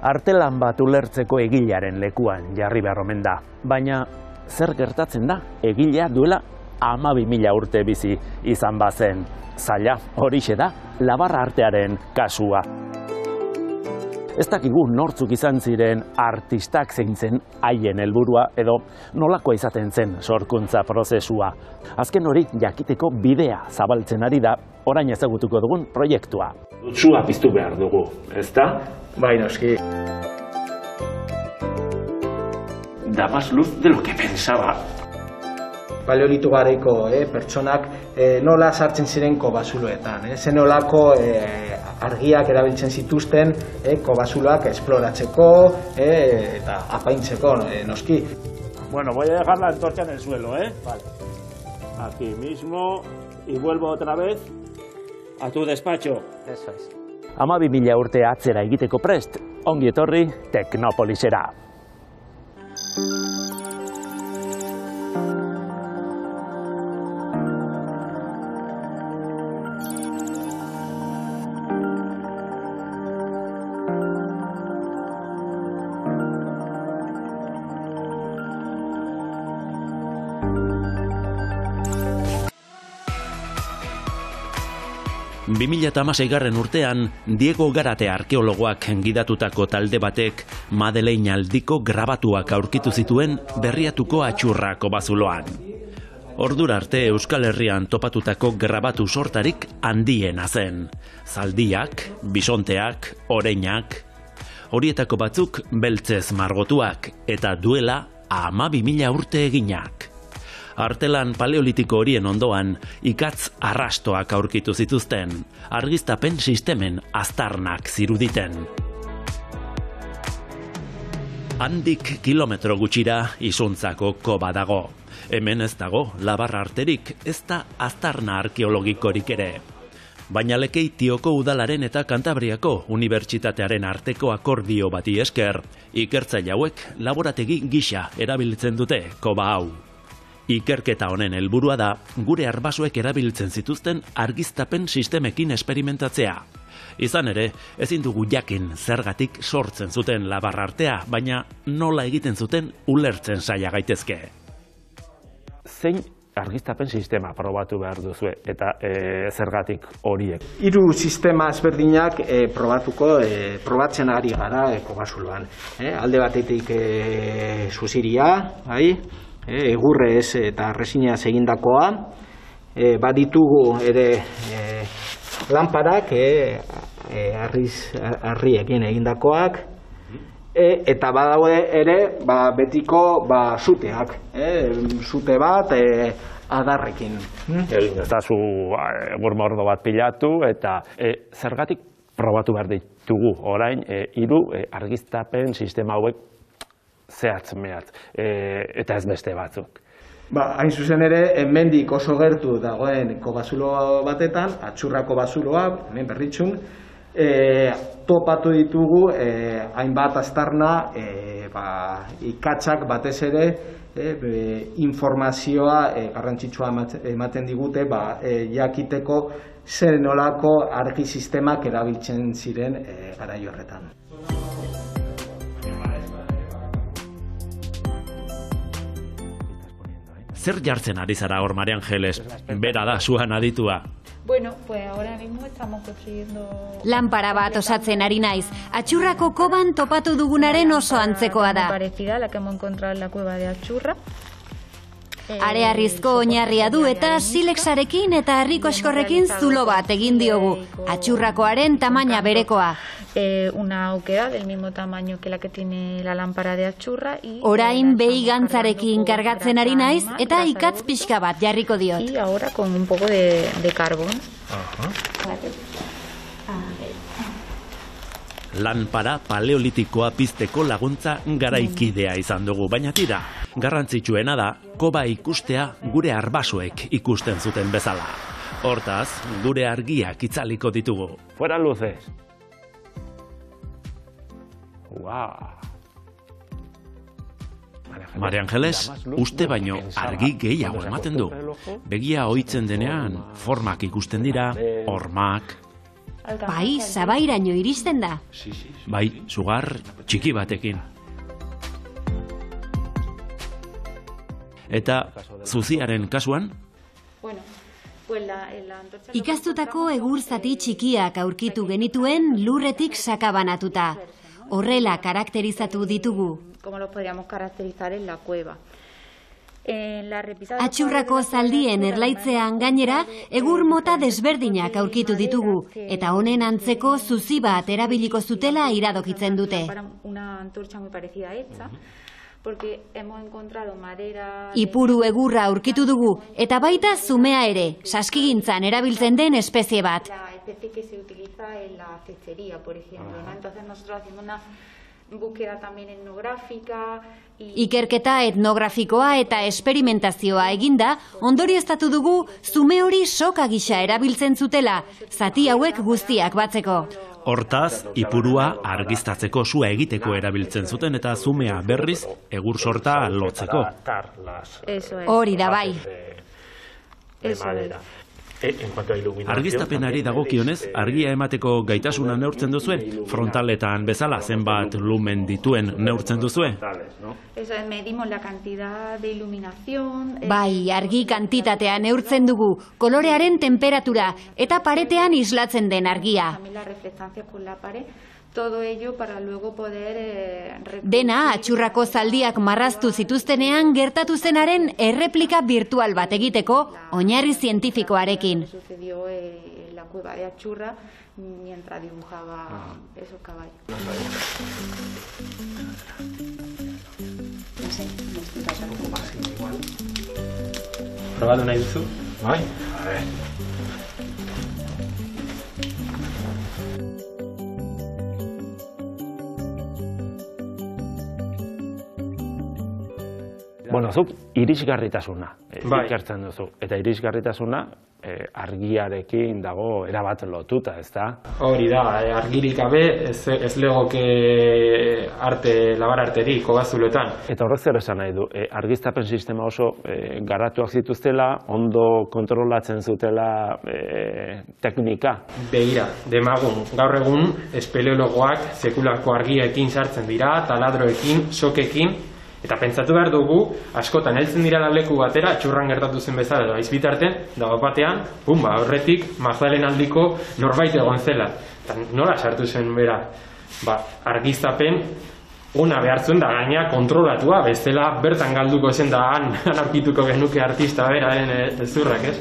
Artelan bat ulertzeko egilearen lekuan jarri behar omen da. Baina zer gertatzen da egilea duela 12.000 urte bizi izan bazen. Zaila horixe da Labarra artearen kasua. Ez dakigu nortzuk izan ziren artistak zein zen haien helburua edo nolakoa izaten zen sorkuntza prozesua. Azken hori jakiteko bidea zabaltzen ari da orain ezagutuko dugun proiektua. Sua piztu behar dugu, ezta? Bai, noski. Da más luz de lo que pensaba. Paleolito garaiko pertsonak nola sartzen ziren kobasuloetan. Zen nolako argiak erabiltzen zituzten kobasuloak esploratzeko eta apaintzeko, noski. Bueno, voy a dejar la antorcha en el suelo, ¿eh? Vale. Aquí mismo y vuelvo otra vez a tu despacho. Eso es. 12.000 urte atzera egiteko prest, ongi etorri Teknopolisera. ...2016 urtean, Diego Garate arkeologoak gidatutako talde batek Madeleine aldiko grabatuak aurkitu zituen Berriatuko Atxurra kobazuloan. Ordura arte Euskal Herrian topatutako grabatu sortarik handiena zen. Zaldiak, bisonteak, oreinak... Horietako batzuk beltzez margotuak eta duela 12.000 urte eginak. Artelan paleolitiko horien ondoan ikatz arrastoak aurkitu zituzten, argiztapen sistemen aztarnak ziruditen. Handik kilometro gutxira Izuntzako koba dago. Hemen ez dago Labarra arterik, ez da aztarna arkeologikorik ere. Baina Lekeitioko udalaren eta Kantabriako unibertsitatearen arteko akordio bati esker, ikertzaile hauek laborategi gisa erabiltzen dute koba hau. Ikerketa honen helburua da, gure arbasoek erabiltzen zituzten argiztapen sistemekin esperimentatzea. Izan ere, ezin dugu jakin zergatik sortzen zuten Labarra artea, baina nola egiten zuten ulertzen saia gaitezke. Zein argiztapen sistema probatu behar duzue eta zergatik horiek? 3 sistema ezberdinak probatzen ari gara kobasuloan. Alde batetik suziria, egurrez eta resinaz egindakoa, baditugu ere lanparak, harriekin egindakoak, eta badaude ere betiko suteak, sute bat adarrekin. Ez da zu burmordo bat pilatu eta zergatik probatu behar ditugu orain 3 argiztapen sistema hauek zehatz mehatz, eta ez beste batzuk. Hain zuzen ere, hemendik oso gertu dagoen kobazulo batetan, Atxurra kobazuloa, hemen Berritxun, topatu ditugu hainbat aztarna, ikatzak batez ere, informazioa garrantzitsua ematen digute, jakiteko zer nolako argi sistemak erabiltzen ziren garai horretan. Zer jartzen ari zara hor, Maria Ángeles? Bera da, zuan aditua. Bueno, pues ahora mismo estamos construyendo... Lanpara bat osatzen ari naiz. Atxurrako koban topatu dugunaren oso antzekoa da. Parecida a la que hemos encontrado en la cueva de Atxurra. Arearrizko oinarria du eta silexarekin eta harriko eskorrekin zulo bat egin diogu. Atxurrakoaren tamaina berekoa. Una aukera del mismo tamaño que la que tiene la lámpara de Atxurra. Orain behi gantzarekin kargatzen ari naiz eta ikatz pixka bat jarriko diot. Y ahora con un poco de carbón. Lanpara paleolitikoa pizteko laguntza garaikidea izan dugu, baina tira, garrantzitsuena da koba ikustea gure arbasoek ikusten zuten bezala. Hortaz, gure argiak itzaliko ditugu. Fuera luces. Maria Ángeles, uste baino argi gehiago ematen du. Begia ohitzen denean, formak ikusten dira, hormak, Bai, sabairaino iristen da. Bai, sugar txiki batekin. Eta zuziaren kasuan? Ikastutako egur zati txikiak aurkitu genituen lurretik sakabanatuta. Horrela karakterizatu ditugu. Atxurrako zaldien erlaitzean gainera, egur mota desberdinak aurkitu ditugu, eta honen antzeko zuzi bat erabiliko zutela iradokitzen dute. Ipuru egurra aurkitu dugu, eta baita zumea ere, saskigintzan erabiltzen den espezie bat. Ikerketa etnografikoa eta esperimentazioa eginda, ondorioztatu dugu zume hori soka gisa erabiltzen zutela, zati hauek guztiak batzeko. Hortaz, ipurua argiztatzeko sua egiteko erabiltzen zuten eta zumea berriz egur sorta lotzeko. Hori da bai. Argiztapenari dagokionez, argia emateko gaitasuna neurtzen duzue? Frontaletan bezala zenbat lumen dituen neurtzen duzue? Bai, argi kantitatea neurtzen dugu, kolorearen temperatura eta paretean islatzen den argia. Dena atxurrako zaldiak marraztu zituztenean gertatu zenaren erreplika virtual bat egiteko oinarri zientifikoarekin. Probatu nahi duzu? Bai? Bueno, zuk irisgarritasuna ikertzen duzu. Eta irisgarritasuna argiarekin dago erabat lotuta, ezta? Hori da, argirik gabe ez legoke labar arterik kobazuloetan. Eta horrek zer esan nahi du, argiztapen sistema oso garatuak zituztela, ondo kontrolatzen zutela teknika. Begira, demagun, gaur egun espeleologoak sekulako argiekin sartzen dira, taladroekin, sokekin, eta pentsatu behar dugu, askotan heltzen dira leku batera, txurran gertatu zen bezala edo aizbitarten, da batean, horretik Magdalen aldiko norbait egon zela. Eta nola sartu zen bera? Argiztapen ona behar zuen da gaina kontrolatua, bestela bertan galduko zen da han aurkituko genuke artista beraren ezurrak, ez?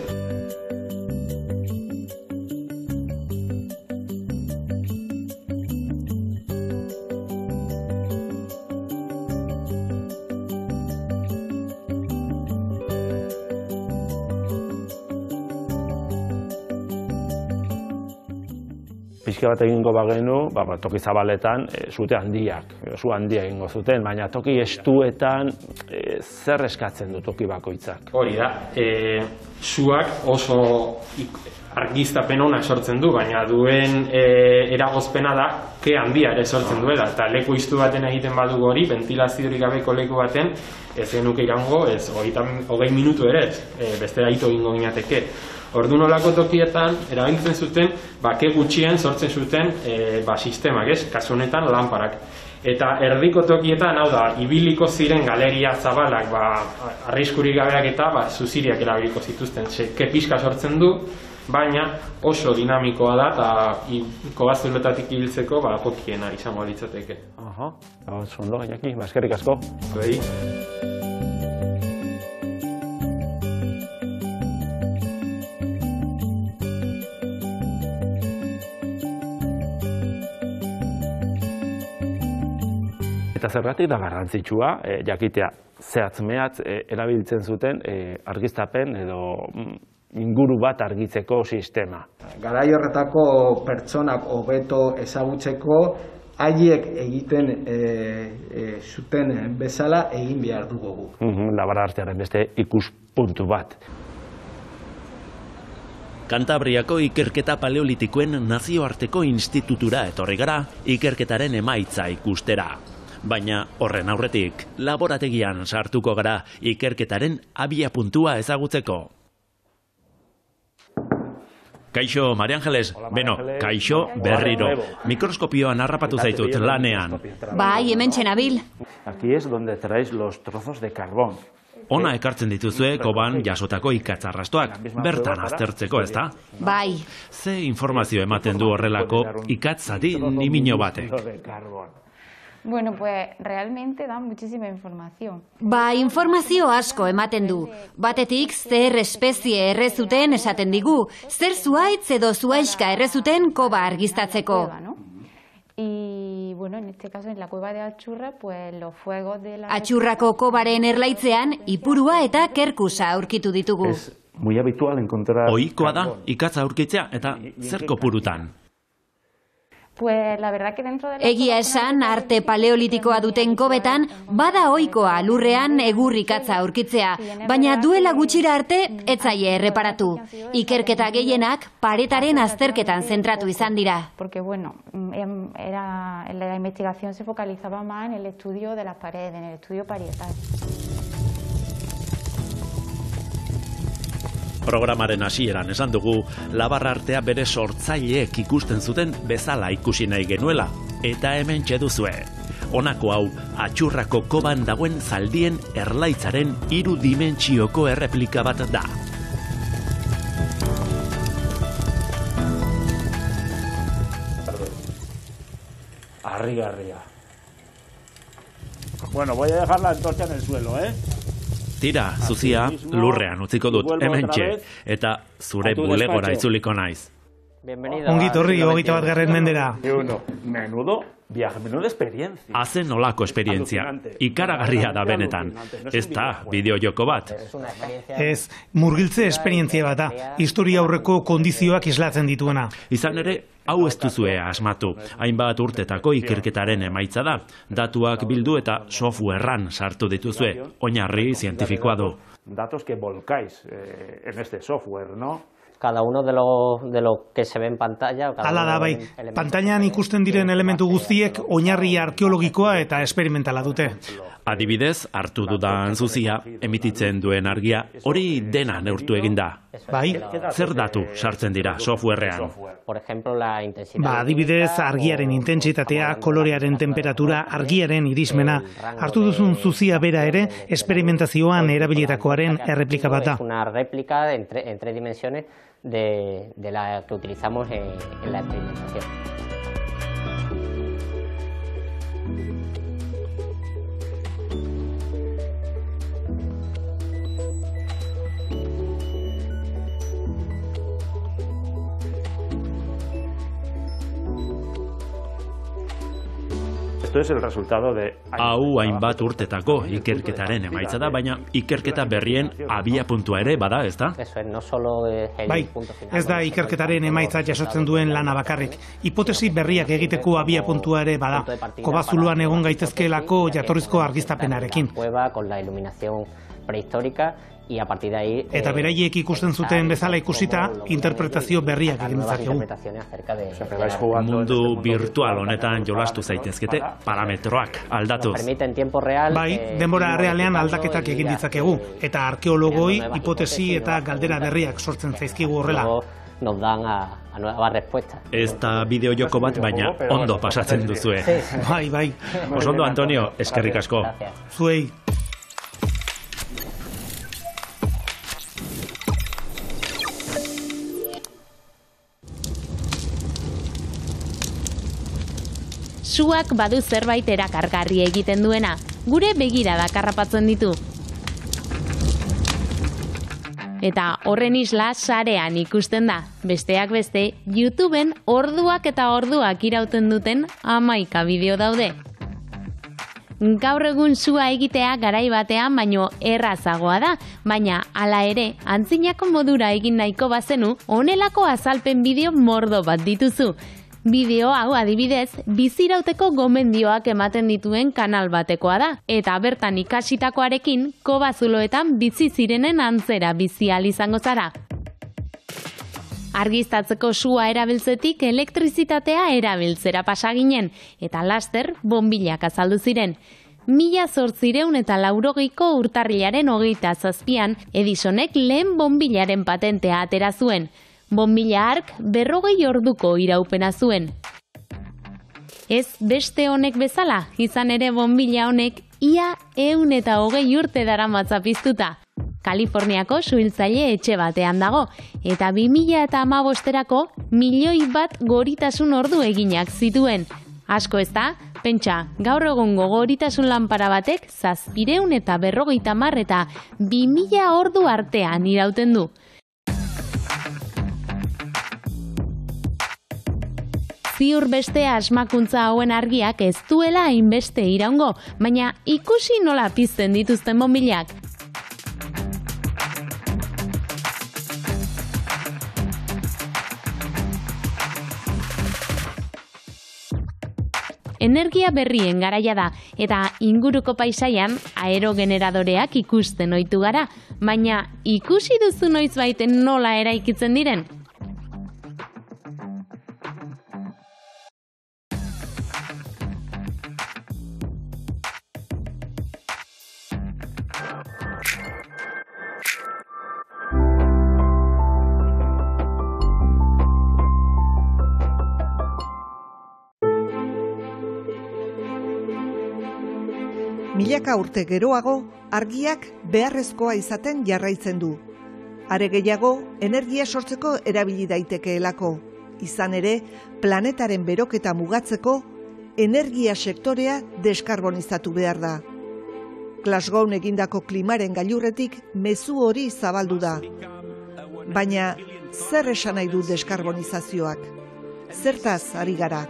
Pixka bat egingo bagenu, toki zabaletan, zute handiak, zu handia egingo zuten, baina toki estuetan zer eskatzen du toki bakoitzak? Hori da, zuak oso argiztapen ona sortzen du, baina duen eragozpena da ke handia ere sortzen duela, eta leku iztu baten egiten badugu hori, ventilaziorik gabeko leku baten, ez genuke irango, ez 20 minutu ere, beste ito egingo ginateke. Orduan olako tokietan, erabiltzen zuten, ke gutxien sortzen zuten sistemak, kasu honetan lanparak. Eta erdiko tokietan, hau da, ibiliko ziren galeria zabalak, arriskurik gabeak eta zuziriak erabiliko zituzten. Ke pixka sortzen du, baina oso dinamikoa da, eta kobazuletatik hiltzeko pokiena izango litzateke. Ondo, Iñaki, eskerrik asko. Eta zergatik da garrantzitsua, jakitea zehatz-mehatz erabiltzen zuten argiztapen edo inguru bat argitzeko sistema. Garai horretako pertsonak hobeto ezagutzeko, haiek egiten zuten bezala egin behar dugu. Labarartearen beste ikuspuntu bat. Kantabriako ikerketa paleolitikoen nazioarteko institutura etorri gara ikerketaren emaitza ikustera. Baina horren aurretik, laborategian sartuko gara ikerketaren abiapuntua ezagutzeko. Kaixo, Maria Angeles, beno, kaixo berriro. Mikroskopioan harrapatu zaitut lanean. Bai, hemen txenabil. Aquí es donde traéis los trozos de carbón. Ona ekartzen dituzue koban jasotako ikatzarrastoak, bertan aztertzeko, ezta? Bai. Ze informazio ematen du horrelako ikatzati nimino batek? Bueno, pues realmente da muchísima información. Ba, informazio asko ematen du. Batetik, zer espezie errezuten esaten digu, zer zuaitz edo zuaiska errezuten koba argiztatzeko. Y bueno, en este caso en la cueva de Atxurra, pues los fuegos de la... Atxurrako kobaren erlaitzean, ipurua eta kerkusa aurkitu ditugu. Es muy habitual encontrar... Ohikoa da, ikatza aurkitzea eta zer kopurutan. Pues la verdad que dentro de la... Egia esan, arte paleolitikoa duten kobetan, bada ohikoa lurrean egur ikatza aurkitzea, baina duela gutxira arte etzaie erreparatu. Ikerketa gehienak paretaren azterketan zentratu izan dira. Porque bueno, la investigación se focalizaba más en el estudio de las paredes, en el estudio parietal. Programaren hasieran esan dugu, labarra artea bere sortzaileek ikusten zuten bezala ikusi nahi genuela, eta hemen txeduzue. Honako hau, Atxurrako koban dagoen zaldien erlaitzaren 3 dimentsioko erreplika bat da. Harrigarria. Bueno, voy a dejar la antorcha en el suelo, Tira, zuzia, lurrean utziko dut, hementxe, eta zure bulegora itzuliko naiz. Ongi torri, 21. mendera. Menudo viaje, menuda experiencia. Hazen nolako esperientzia, ikaragarria da benetan. Ez da, bideo-joko bat. Ez, murgiltze esperientzia bat da, historia aurreko kondizioak islatzen dituena. Izan ere, hau ez duzue asmatu. Hainbat urtetako ikerketaren emaitza da. Datuak bildu eta softwarean sartu dituzue. Oinarri zientifikoa du. Datos que volcáis en este software, ¿no? Cada uno de lo que se ve en pantalla. Hala da, bai. Pantailan ikusten diren elementu guztiek oinarri arkeologikoa eta esperimentala dute. Adibidez, hartu dudan zuzia, emititzen duen argia, hori dena neurtu eginda. Bai. Zer datu sartzen dira softwarean? Ba, adibidez, argiaren intentsitatea, kolorearen temperatura, argiaren irismena. Hartu duzun zuzia bera ere, esperimentazioan erabilitakoaren erreplika bat da. Una réplica en 3 dimensiones de la que utilizamos en la experimentación. Esto es el resultado de... Hau hainbat urtetako ikerketaren emaitza da, baina ikerketa berrien abiapuntua ere bada, ez da? Bai, ez da ikerketaren emaitza jasotzen duen lana bakarrik. Hipotesi berriak egiteko abiapuntua ere bada. Kobazuloan egon gaitezkeelako jatorrizko argiztapenarekin. Y a partir de ahí, eta beraiek ikusten zuten bezala ikusita, interpretazio berriak egin dezakegu. Mundu virtual honetan jolastu zaitezkete parametroak aldatuz. Bai, denbora realean aldaketak egin ditzakegu, eta arkeologoi hipotesi eta galdera berriak sortzen zaizkigu horrela. Nos dan a nuevas respuestas. Ez da bideo-joko bat, baina ondo pasatzen duzue. Bai, bai. Osondo, Antonio, eskerrik asko. Zuei. Suak badu zerbait erakargarri egiten duena, gure begirada karrapatzen ditu. Eta horren isla sarean ikusten da, besteak beste, YouTubeen orduak eta orduak irauten duten 11 bideo daude. Gaur egun sua egitea garai batean baino errazagoa da, baina hala ere, antzinako modura egin nahiko bazenu, honelako azalpen bideo mordo bat dituzu. Bideo hau adibidez, bizirauteko gomendioak ematen dituen kanal batekoa da, eta bertan ikasitakoarekin kobazuloetan bizi zirenen antzera bizi ahal izango zara. Argiztatzeko sua erabiltzetik elektrizitatea erabiltzera pasa ginen, eta laster bonbilak azaldu ziren. 1880ko urtarrilaren 27an Edisonek lehen bonbilaren patentea atera zuen. Bonbilla hark 40 orduko iraupena zuen. Ez beste honek bezala, izan ere bonbilla honek ia 120 urte daramatza piztuta. Kaliforniako suhiltzaile etxe batean dago, eta 2015erako 1 milioi bat goritasun ordu eginak zituen. Asko ez da, pentsa, gaur egungo goritasun lanpara batek 750 eta 2000 ordu artean irauten du. Ziur beste asmakuntza hauen argiak ez duela hainbeste iraungo, baina ikusi nola pizten dituzten bonbillak. Energia berrien garaia da, eta inguruko paisaian aerogeneradoreak ikusten ohitu gara, baina ikusi duzu noizbaiten nola eraikitzen diren? Milaka urte geroago, argiak beharrezkoa izaten jarraitzen du. Are gehiago, energia sortzeko erabili daitekeelako. Izan ere, planetaren beroketa mugatzeko, energia sektorea deskarbonizatu behar da. Glasgown egindako klimaren gailurretik mezu hori zabaldu da. Baina, zer esan nahi du deskarbonizazioak? Zertaz ari gara?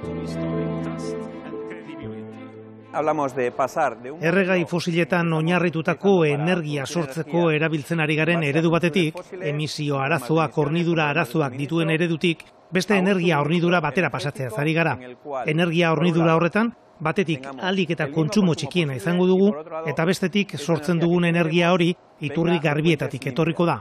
Erregai fosiletan oinarritutako energia sortzeko erabiltzen ari garen eredu batetik, emisio arazoak, hornidura arazoak dituen eredutik, beste energia hornidura batera pasatzea ari gara. Energia hornidura horretan, batetik ahalik eta kontsumo txikiena izango dugu, eta bestetik sortzen dugun energia hori iturri garbietatik etorriko da.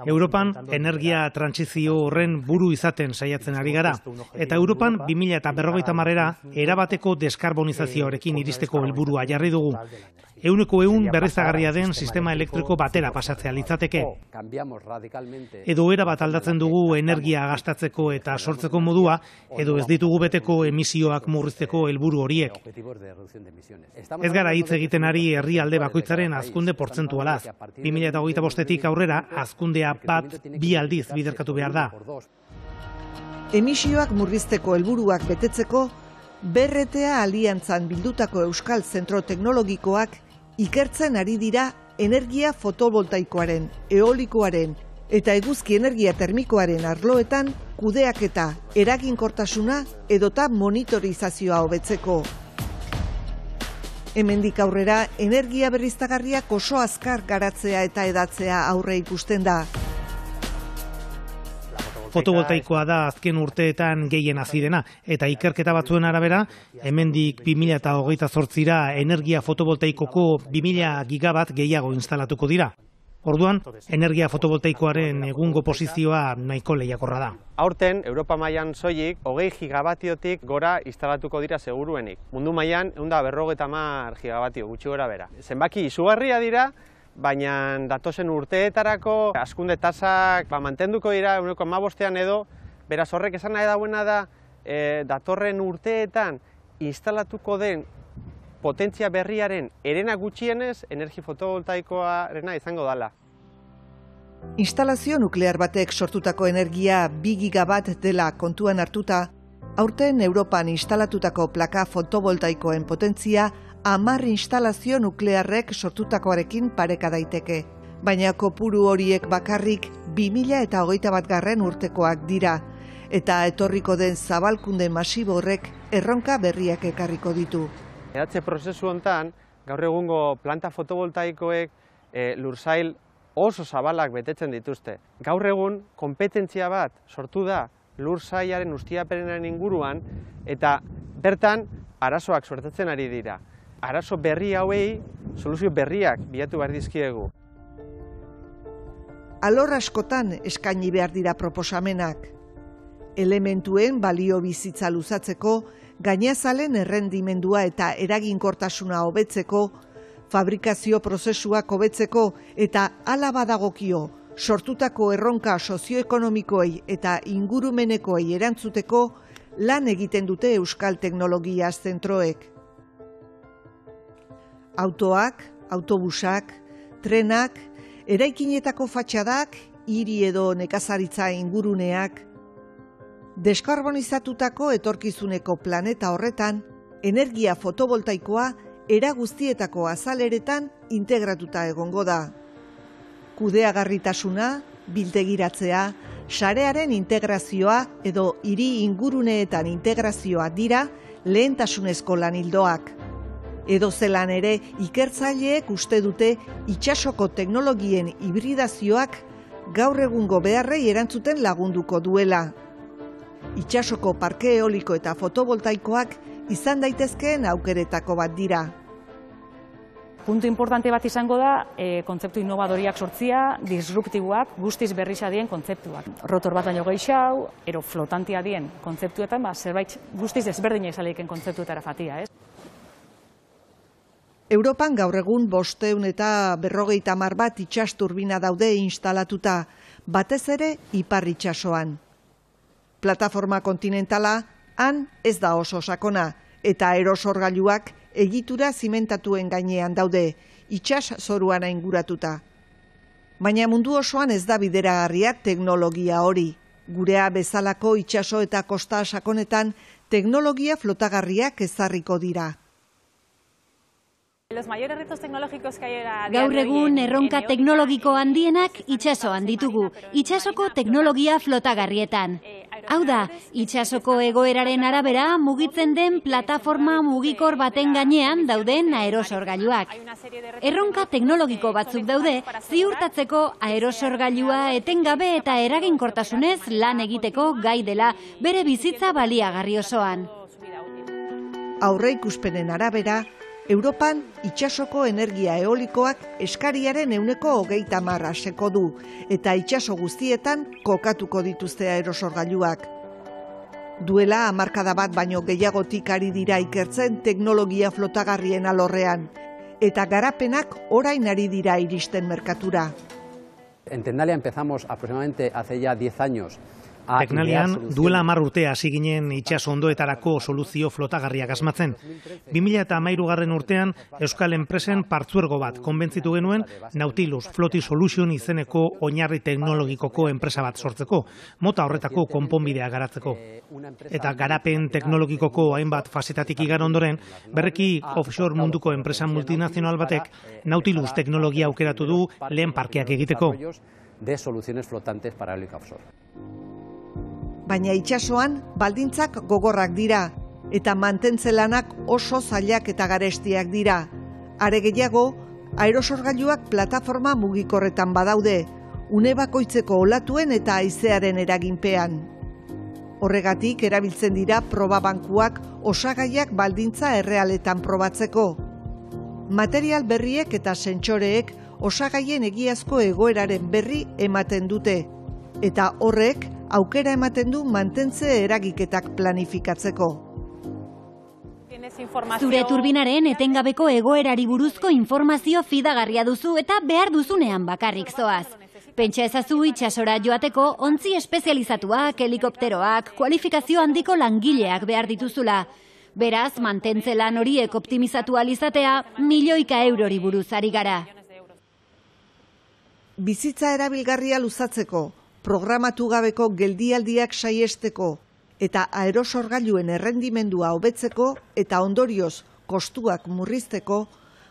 Europan energia trantsizio horren buru izaten saiatzen ari gara, eta Europan 2050era erabateko deskarbonizazioarekin iristeko helburua jarri dugu. 100% berriztagarria den sistema elektriko batera pasatzea litzateke. Edo erabat aldatzen dugu energia gastatzeko eta sortzeko modua, edo ez ditugu beteko emisioak murrizteko helburu horiek. Ez gara hitz egiten ari herrialde bakoitzaren hazkunde portzentualaz. 2025etik aurrera hazkundea 1-2 aldiz biderkatu behar da. Emisioak murrizteko helburuak betetzeko, BRTA aliantzan bildutako Euskal Zentro Teknologikoak ikertzen ari dira energia fotovoltaikoaren, eolikoaren eta eguzki energia termikoaren arloetan kudeaketa, eraginkortasuna edota monitorizazioa hobetzeko. Hemendik aurrera, energia berriztagarriak oso azkar garatzea eta hedatzea aurre ikusten da. Fotovoltaikoa da azken urteetan gehien hazi dena, eta ikerketa batzuen arabera, hemendik 2028ra energia fotovoltaikoko 2000 gigabat gehiago instalatuko dira. Orduan, energia fotovoltaikoaren egungo posizioa nahiko lehiakorra da. Aurten, Europa mailan soilik 20 gigabatiotik gora instalatuko dira seguruenik. Mundu mailan 150 gigabatio gutxi gora bera. Zenbaki izugarria dira, baina datozen urteetarako hazkunde tasak mantenduko dira 1,5ean edo, beraz horrek esan nahi dauena da datorren urteetan instalatuko den potentzia berriaren herena gutxienez energia fotovoltaikoarena izango dala. Instalazio nuklear batek sortutako energia 2 gigabat dela kontuan hartuta, aurten Europan instalatutako plaka fotovoltaikoen potentzia 10 instalazio nuklearrek sortutakoarekin pareka daiteke. Baina kopuru horiek bakarrik 2021 urtekoak dira, eta etorriko den zabalkunde masibo horrek erronka berriak ekarriko ditu. Edatze prozesu hontan, gaur egungo planta fotovoltaikoek lursail oso zabalak betetzen dituzte. Gaur egun, konpetentzia bat sortu da lursailaren ustiapenaren inguruan, eta bertan arazoak sortatzen ari dira. Arazo berri hauei soluzio berriak bilatu behar dizkiegu. Alor askotan eskaini behar dira proposamenak. Elementuen balio bizitza luzatzeko, gainazalen errendimendua eta eraginkortasuna hobetzeko, fabrikazio prozesuak hobetzeko eta hala badagokio sortutako erronka sozioekonomikoei eta ingurumenekoei erantzuteko lan egiten dute euskal teknologia zentroek. Autoak, autobusak, trenak, eraikinetako fatxadak, hiri edo nekazaritza inguruneak, deskarbonizatutako etorkizuneko planeta horretan, energia fotovoltaikoa era guztietako azaleretan integratuta egongo da. Kudeagarritasuna, biltegiratzea, sarearen integrazioa edo hiri inguruneetan integrazioa dira lehentasunezko lanildoak. Edozelan ere, ikertzaileek uste dute itsasoko teknologien hibridazioak gaur egungo beharrei erantzuten lagunduko duela. Itsasoko parke eoliko eta fotovoltaikoak izan daitezkeen aukeretako bat dira. Puntu importante bat izango da, kontzeptu innovadoriak sortzia, disruptiboak, guztiz berriza dien kontzeptuak. Rotor bat baino gehiago, ero flotantia dien kontzeptuetan, zerbait guztiz ezberdina izaleiken kontzeptuetara fatia, ez? Europan gaur egun 550 bat itsas turbina daude instalatuta, batez ere ipar itsasoan. Plataforma kontinentala han ez da oso sakona, eta erosorgailuak egitura zimentatuen gainean daude, itsas zoruana inguratuta. Baina mundu osoan ez da bideragarria teknologia hori. Gurea bezalako itsaso eta kosta sakonetan teknologia flotagarriak ezarriko dira. Gaur egun erronka teknologiko handienak itsasoan ditugu, itsasoko teknologia flotagarrietan. Hau da, itsasoko egoeraren arabera mugitzen den plataforma mugikor baten gainean dauden aerosorgailuak. Erronka teknologiko batzuk daude ziurtatzeko aerosorgailua etengabe eta eraginkortasunez lan egiteko gai dela bere bizitza baliagarri osoan. Aurreikuspenen arabera, Europan itsasoko energia eolikoak eskariaren 30% aseko du, eta itsaso guztietan kokatuko dituzte aerosorgailuak. Duela hamarkada bat baino gehiagotik ari dira ikertzen teknologia flotagarrien alorrean, eta garapenak orain ari dira iristen merkatura. En Tendalia empezamos aproximadamente hace ya 10 años. Teknalian duela 10 urte hasi ginen itsas ondoetarako soluzio flotagarriak asmatzen. 2013 urtean euskal enpresen partzuergo bat konbentzitu genuen Nautilus Floaty Solution izeneko oinarri teknologikoko enpresa bat sortzeko, mota horretako konponbidea garatzeko. Eta garapen teknologikoko hainbat fasetatik igar ondoren, berriki offshore munduko enpresa multinazional batek Nautilus teknologia aukeratu du lehen parkeak egiteko. De soluciones flotantes para eólica offshore. Baina itsasoan baldintzak gogorrak dira, eta mantentze lanak oso zailak eta garestiak dira. Are gehiago, aerosorgailuak plataforma mugikorretan badaude, une bakoitzeko olatuen eta haizearen eraginpean. Horregatik erabiltzen dira probabankuak osagaiak baldintza errealetan probatzeko. Material berriek eta sentsoreek osagaien egiazko egoeraren berri ematen dute, eta horrek aukera ematen du mantentze eragiketak planifikatzeko. Zure turbinaren etengabeko egoerari buruzko informazio fidagarria duzu eta behar duzunean bakarrik zoaz. Pentsa ezazu itsasora joateko ontzi espezializatuak, helikopteroak, kualifikazio handiko langileak behar dituzula. Beraz, mantentze lan horiek optimizatu alizatea, milioika eurori buruz ari gara. Bizitza erabilgarria luzatzeko, programatu gabeko geldialdiak saiesteko eta aerosorgailuen errendimendua hobetzeko eta ondorioz kostuak murrizteko,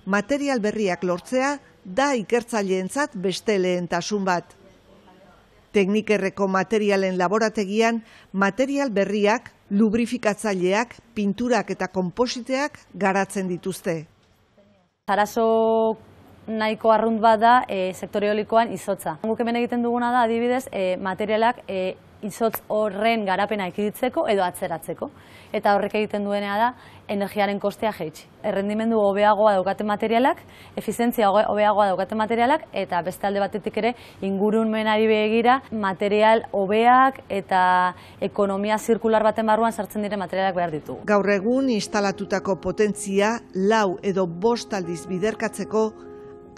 material berriak lortzea da ikertzaileentzat beste lehentasun bat. Teknikerreko materialen laborategian material berriak, lubrifikatzaileak, pinturak eta konpositeak garatzen dituzte. Arazo nahiko arrunt bat da sektore eolikoan izotza. Guk hemen egiten duguna da, adibidez, materialak izotz horren garapena ekiditzeko edo atzeratzeko. Eta horrek egiten duenea da, energiaren kostea jaitsi. Errendimendu hobeagoa daukaten materialak, efizientzia hobeagoa daukaten materialak, eta beste alde batetik ere ingurumenari begira material hobeak eta ekonomia zirkular baten barruan sartzen diren materialak behar ditugu. Gaur egun instalatutako potentzia 4 edo 5 aldiz biderkatzeko,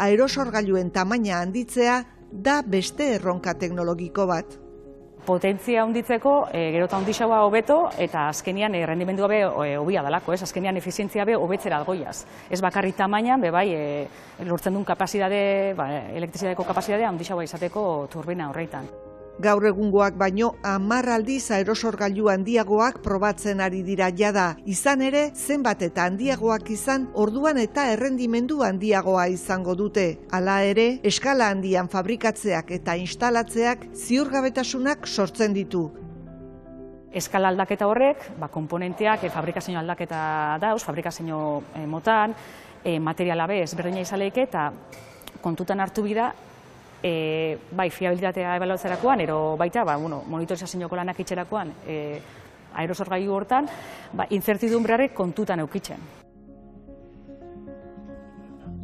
aerosorgailuen tamaina handitzea da beste erronka teknologiko bat. Potentzia handitzeko, gero eta handiagoa hobeto, eta azkenian rendimendua be hobia dalako, azkenian efizientzia be hobetzera algoiaz. Ez bakarri tamainan, bai, lortzen duen kapazidade, elektrizidadeko kapazidadea handiagoa izateko turbina horreitan. Gaur egungoak baino 10 aldiz aerosorgailu handiagoak probatzen ari dira jada. Izan ere, zenbat eta handiagoak izan, orduan eta errendimendu handiagoa izango dute. Hala ere, eskala handian fabrikatzeak eta instalatzeak ziurgabetasunak sortzen ditu. Eskala aldaketa horrek, konponenteak fabrikazio aldaketa dauz, fabrikazio motan, materiala be ezberdina izaleike eta kontutan hartu bida, bai, fiabilitatea ebaluatzerakoan, ero baita, monitorizazioako lanak itxerakoan, aerosorgailu hortan, incertidumbrearek kontutan eukitzen.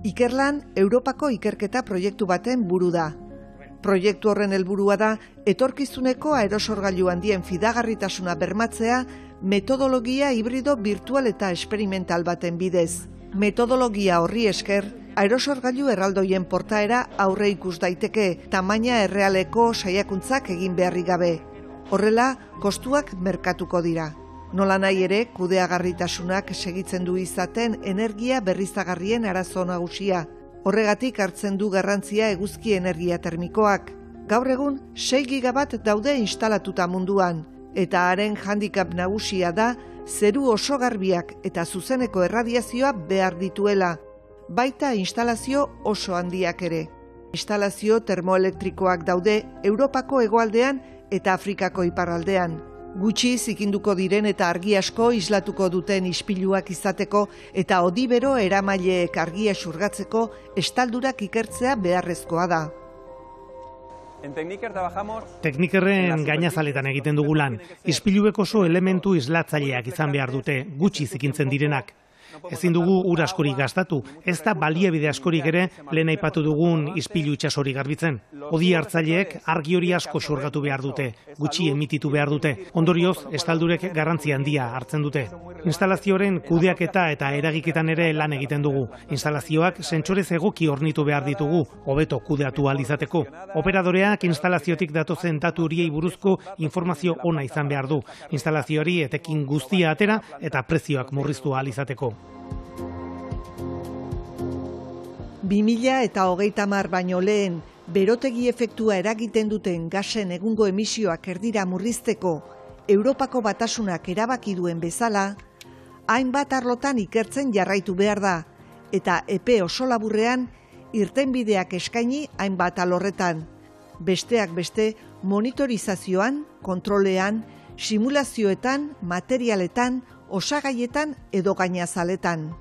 Ikerlan, Europako ikerketa proiektu baten buru da. Proiektu horren helburua da, etorkizuneko aerosorgailu handien fidagarritasuna bermatzea, metodologia hibrido virtual eta experimental baten bidez. Metodologia horri esker, aerosorgailu erraldoien portaera aurre ikus daiteke, tamaina errealeko saiakuntzak egin beharrik gabe. Horrela, kostuak merkatuko dira. Nola nahi ere, kudeagarritasunak segitzen du izaten energia berriztagarrien arazo nagusia. Horregatik hartzen du garrantzia eguzki energia termikoak. Gaur egun, 6 gigabat daude instalatuta munduan, eta haren handicap nagusia da, zeru oso garbiak eta zuzeneko erradiazioa behar dituela. Baita instalazio oso handiak ere. Instalazio termoelektrikoak daude Europako hegoaldean eta Afrikako iparraldean. Gutxi zikinduko diren eta argi asko islatuko duten ispiluak izateko eta odibero eramaileek argia xurgatzeko estaldurak ikertzea beharrezkoa da. Teknikerren gainazaletan egiten dugu lan. Ispiluek oso elementu islatzaileak izan behar dute, gutxi zikintzen direnak. Ezin dugu ur askorik gastatu, ez da baliabide askorik ere lehen aipatu dugun ispilu itsasori garbitzen. Odi hartzaileek argi hori asko xurgatu behar dute, gutxi emititu behar dute. Ondorioz, estaldurek garrantzi handia hartzen dute. Instalazioaren kudeaketa eta eragiketan ere lan egiten dugu. Instalazioak sentsorez egoki hornitu behar ditugu, hobeto kudeatu ahal izateko. Operadoreak instalaziotik datozen datu horiei buruzko informazio ona izan behar du. Instalazioari etekin guztia atera eta prezioak murriztu ahal izateko. 2030 baino lehen, berotegi efektua eragiten duten gasen egungo emisioak erdira murrizteko Europako Batasunak erabaki duen bezala, hainbat arlotan ikertzen jarraitu behar da, eta epe oso laburrean irtenbideak eskaini hainbat alorretan. Besteak beste, monitorizazioan, kontrolean, simulazioetan, materialetan, osagaietan edo gainazaletan.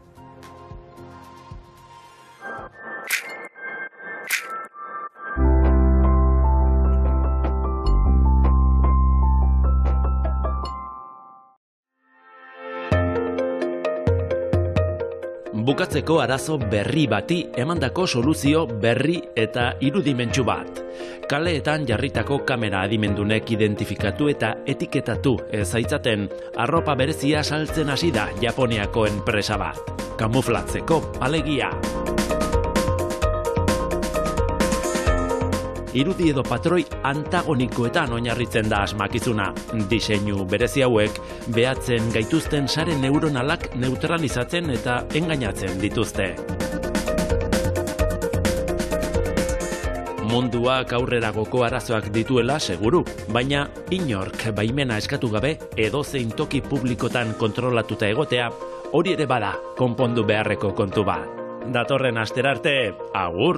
Bukatzeko arazo berri bati emandako soluzio berri eta irudimentsu bat. Kaleetan jarritako kamera adimendunek identifikatu eta etiketatu ezaitzaten arropa berezia saltzen hasi da Japoniako enpresa bat. Kamuflatzeko alegia. Irudi edo patroi antagonikoetan oinarritzen da asmakizuna. Diseinu berezi hauek behatzen gaituzten sare neuronalak neutralizatzen eta engainatzen dituzte. Munduak aurreragoko arazoak dituela seguru, baina inork baimena eskatu gabe edozein toki publikotan kontrolatuta egotea, hori ere bada konpondu beharreko kontu bat. Datorren astera arte, agur!